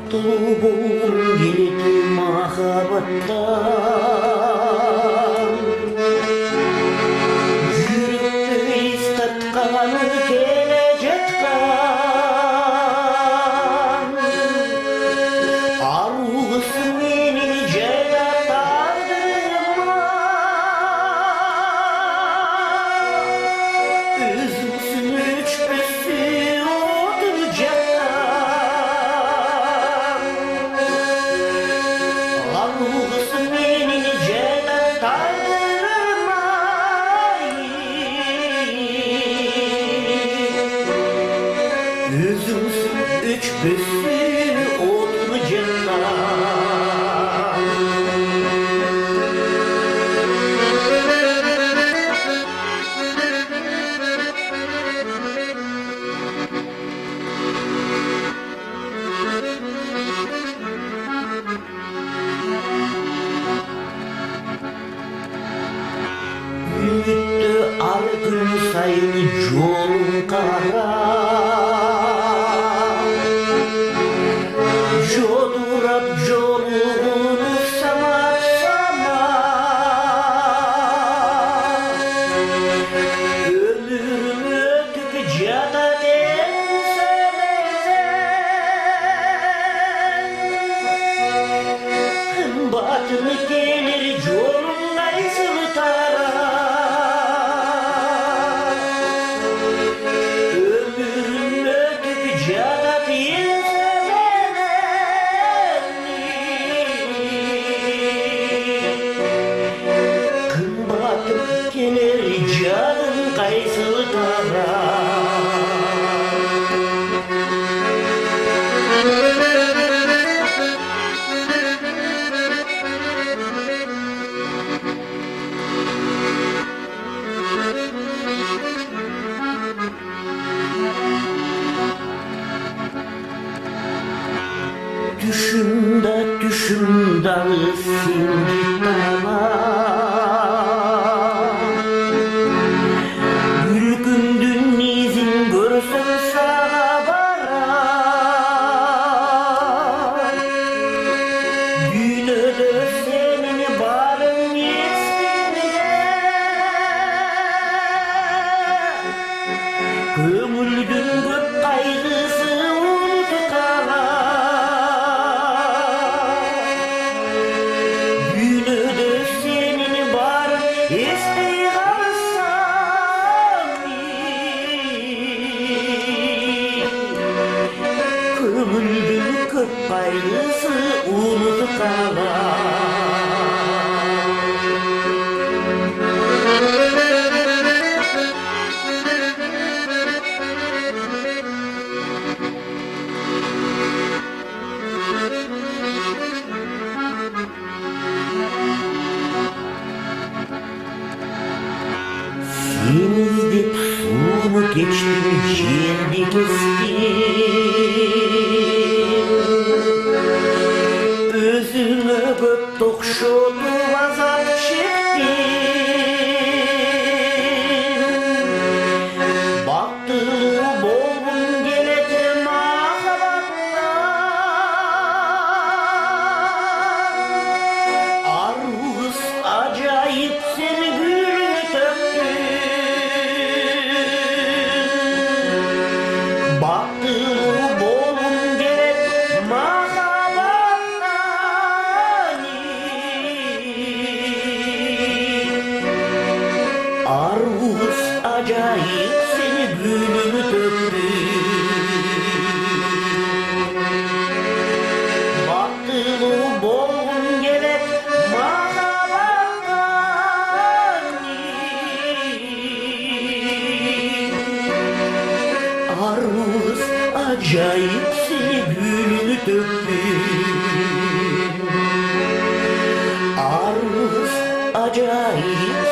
Бактылуу болгум келет махабаттан. Жүрөктө из тартканы келе жаткан. Арулысың мени жайда тагдырыма. Өзүңсүн өчпөсү отур жаккан. Арулысың мени жайда тагдырыма. Өзүңсүн өчпөсү отур жаккан. Үмүттө ар күн сайын жолун карап, жодурап жолугуну самап өмүрүм өтүп жатат энсемезен. Кымбатым келер жолуң кайсыл тарап, өмүрүм өтүп жатат энсемезен. Кымбатым келер жаным кайсыл тарап. Düşümde dagı seni tanar. Bir gündün izin görsem sana barar. Dünyada senin barın esmeden. Kömüldün köp kaygısı unutu kalar. Dünyada senin barın esmey kalsam. Kömüldün köp kaygısı unutu kalar. Seni izlep suunu geçtim, жерди kestim. Özüme köp tokşotup azap çektim. Baktılуу болгум келет махабаттан. Арулыс ажайып сени гүлү төктүм. Baktılуу болгум келет махабаттан. Арулыс ажайып сени гүлү төктүм. Baktılуу болгум келет махабаттан. Aruz acayip seni gülünü döktüm. Aruz acayip